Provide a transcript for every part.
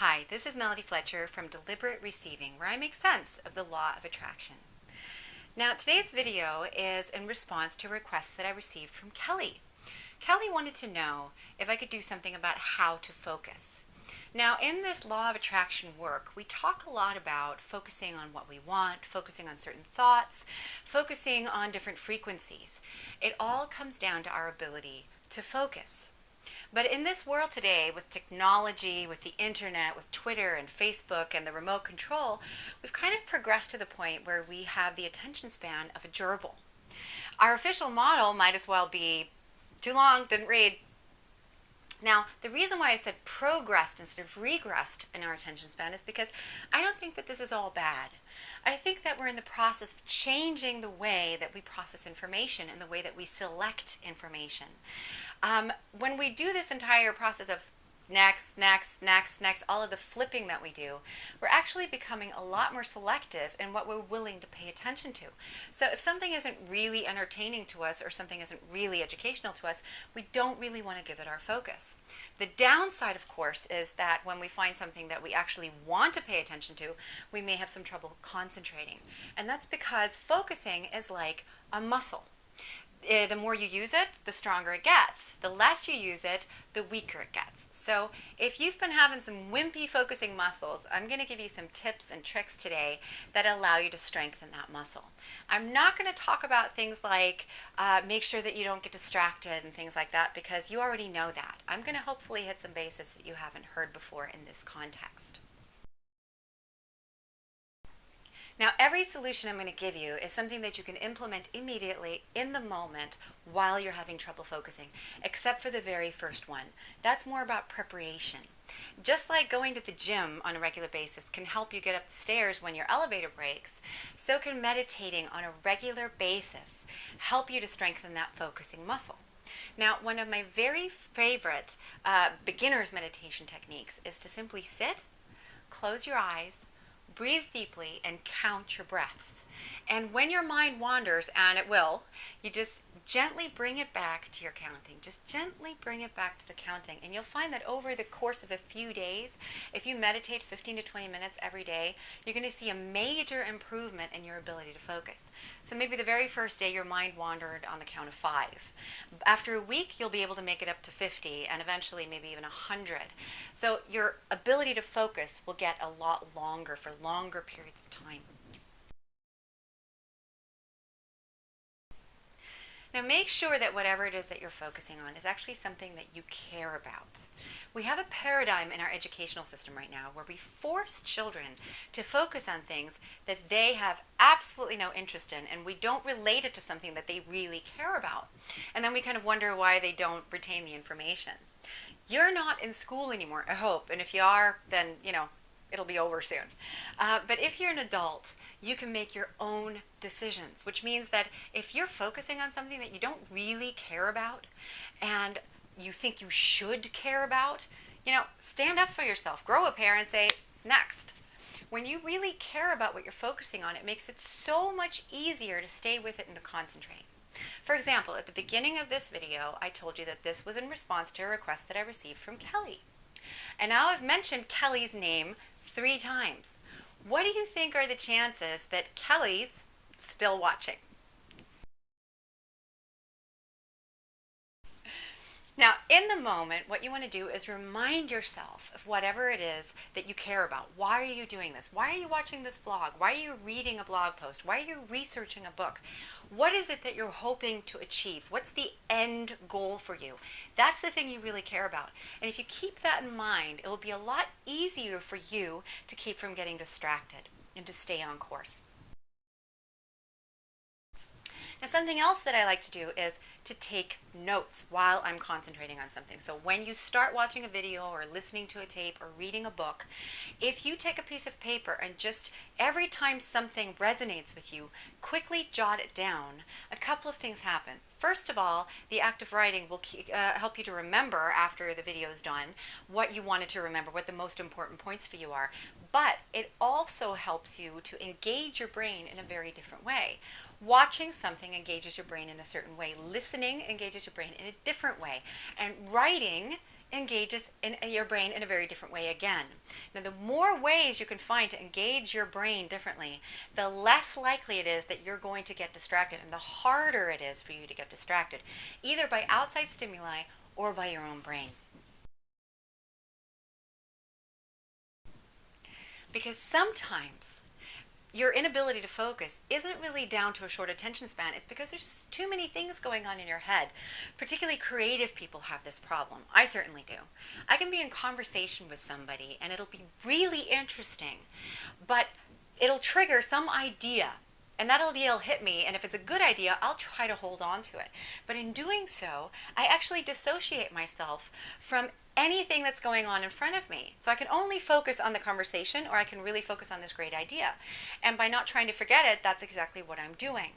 Hi, this is Melody Fletcher from Deliberate Receiving, where I make sense of the law of attraction. Now, today's video is in response to a request that I received from Kelly. Kelly wanted to know if I could do something about how to focus. Now, in this law of attraction work, we talk a lot about focusing on what we want, focusing on certain thoughts, focusing on different frequencies. It all comes down to our ability to focus. But in this world today, with technology, with the internet, with Twitter and Facebook and the remote control, we've kind of progressed to the point where we have the attention span of a gerbil. Our official model might as well be too long, didn't read. Now, the reason why I said progressed instead of regressed in our attention span is because I don't think that this is all bad. I think that we're in the process of changing the way that we process information and the way that we select information. When we do this entire process of next, all of the flipping that we do, we're actually becoming a lot more selective in what we're willing to pay attention to. So if something isn't really entertaining to us or something isn't really educational to us, we don't really want to give it our focus. The downside, of course, is that when we find something that we actually want to pay attention to, we may have some trouble concentrating. And that's because focusing is like a muscle. The more you use it, the stronger it gets. The less you use it, the weaker it gets. So if you've been having some wimpy focusing muscles, I'm going to give you some tips and tricks today that allow you to strengthen that muscle. I'm not going to talk about things like make sure that you don't get distracted and things like that, because you already know that. I'm going to hopefully hit some bases that you haven't heard before in this context. Now, every solution I'm going to give you is something that you can implement immediately in the moment while you're having trouble focusing, except for the very first one. That's more about preparation. Just like going to the gym on a regular basis can help you get up the stairs when your elevator breaks, so can meditating on a regular basis help you to strengthen that focusing muscle. Now, one of my very favorite beginner's meditation techniques is to simply sit, close your eyes, breathe deeply, and count your breaths. And when your mind wanders, and it will, you just gently bring it back to your counting. Just gently bring it back to the counting. And you'll find that over the course of a few days, if you meditate 15 to 20 minutes every day, you're going to see a major improvement in your ability to focus. So maybe the very first day your mind wandered on the count of 5. After a week, you'll be able to make it up to 50 and eventually maybe even 100. So your ability to focus will get a lot longer for longer periods of time. Now, make sure that whatever it is that you're focusing on is actually something that you care about. We have a paradigm in our educational system right now where we force children to focus on things that they have absolutely no interest in, and we don't relate it to something that they really care about. And then we kind of wonder why they don't retain the information. You're not in school anymore, I hope, and if you are, then, it'll be over soon. But if you're an adult, you can make your own decisions, which means that if you're focusing on something that you don't really care about and you think you should care about, stand up for yourself, grow a pair and say, next. When you really care about what you're focusing on, it makes it so much easier to stay with it and to concentrate. For example, at the beginning of this video, I told you that this was in response to a request that I received from Kelly. And now I've mentioned Kelly's name 3 times. What do you think are the chances that Kelly's still watching? Now, in the moment, what you want to do is remind yourself of whatever it is that you care about. Why are you doing this? Why are you watching this vlog? Why are you reading a blog post? Why are you researching a book? What is it that you're hoping to achieve? What's the end goal for you? That's the thing you really care about. And if you keep that in mind, it will be a lot easier for you to keep from getting distracted and to stay on course. Now, something else that I like to do is to take notes while I'm concentrating on something. So when you start watching a video or listening to a tape or reading a book, if you take a piece of paper and just every time something resonates with you, quickly jot it down, a couple of things happen. First of all, the act of writing will help you to remember after the video is done what you wanted to remember, what the most important points for you are. But it also helps you to engage your brain in a very different way. Watching something engages your brain in a certain way. Listening engages your brain in a different way. And writing engages in your brain in a very different way again. Now, the more ways you can find to engage your brain differently, the less likely it is that you're going to get distracted, and the harder it is for you to get distracted, either by outside stimuli or by your own brain. Because sometimes your inability to focus isn't really down to a short attention span. It's because there's too many things going on in your head. Particularly creative people have this problem. I certainly do. I can be in conversation with somebody and it'll be really interesting, but it'll trigger some idea. And that idea will hit me, and if it's a good idea, I'll try to hold on to it. But in doing so, I actually dissociate myself from anything that's going on in front of me. So I can only focus on the conversation, or I can really focus on this great idea. And by not trying to forget it, that's exactly what I'm doing.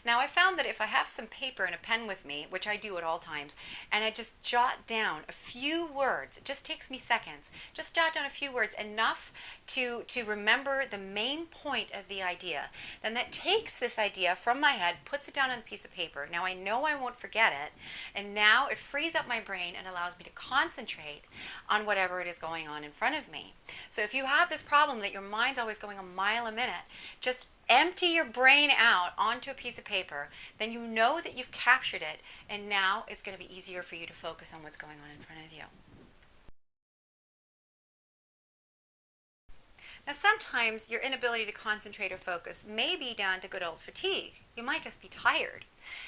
Now, I found that if I have some paper and a pen with me, which I do at all times, and I just jot down a few words, it just takes me seconds, just jot down a few words, enough to remember the main point of the idea, then that takes this idea from my head, puts it down on a piece of paper. Now I know I won't forget it, and now it frees up my brain and allows me to concentrate on whatever it is going on in front of me. So if you have this problem that your mind's always going a mile a minute, just empty your brain out onto a piece of paper, then you know that you've captured it, and now it's going to be easier for you to focus on what's going on in front of you. Now, sometimes your inability to concentrate or focus may be down to good old fatigue. You might just be tired.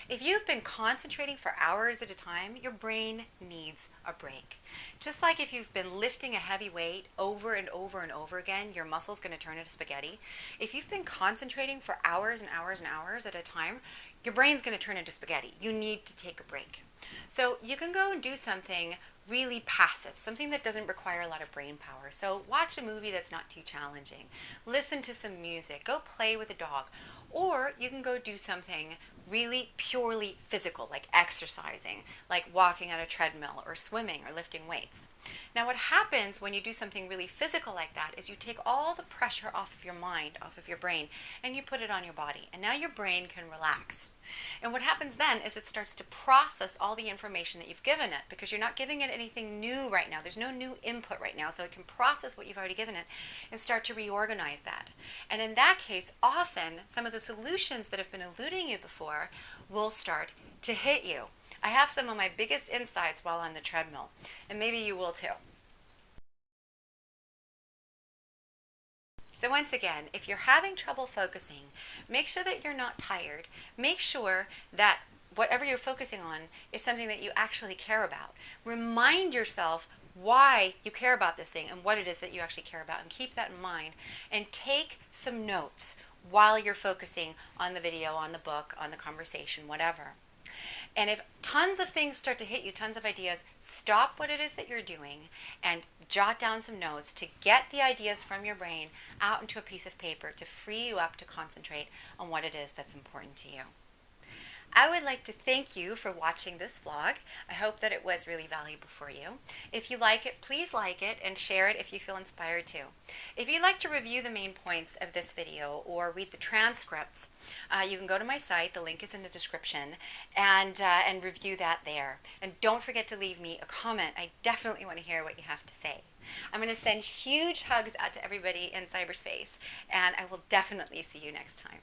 If you've been concentrating for hours at a time, your brain needs a break. Just like if you've been lifting a heavy weight over and over and over again, your muscle's going to turn into spaghetti. If you've been concentrating for hours and hours and hours at a time, your brain's going to turn into spaghetti. You need to take a break. So you can go and do something really passive, something that doesn't require a lot of brain power. So watch a movie that's not too challenging. Listen to some music. Go play with a dog. Or you can go do something really purely physical, like exercising, like walking on a treadmill or swimming or lifting weights. Now, what happens when you do something really physical like that is you take all the pressure off of your mind, off of your brain, and you put it on your body. And now your brain can relax. And what happens then is it starts to process all the information that you've given it, because you're not giving it anything new right now. There's no new input right now, so it can process what you've already given it and start to reorganize that. And in that case, often some of the solutions that have been eluding you before will start to hit you. I have some of my biggest insights while on the treadmill, and maybe you will too. So once again, if you're having trouble focusing, make sure that you're not tired. Make sure that whatever you're focusing on is something that you actually care about. Remind yourself why you care about this thing and what it is that you actually care about, and keep that in mind, and take some notes while you're focusing on the video, on the book, on the conversation, whatever. And if tons of things start to hit you, tons of ideas, stop what it is that you're doing and jot down some notes to get the ideas from your brain out into a piece of paper to free you up to concentrate on what it is that's important to you. I would like to thank you for watching this vlog. I hope that it was really valuable for you. If you like it, please like it and share it if you feel inspired to. If you'd like to review the main points of this video or read the transcripts, you can go to my site, the link is in the description, and review that there. And don't forget to leave me a comment. I definitely want to hear what you have to say. I'm going to send huge hugs out to everybody in cyberspace, and I will definitely see you next time.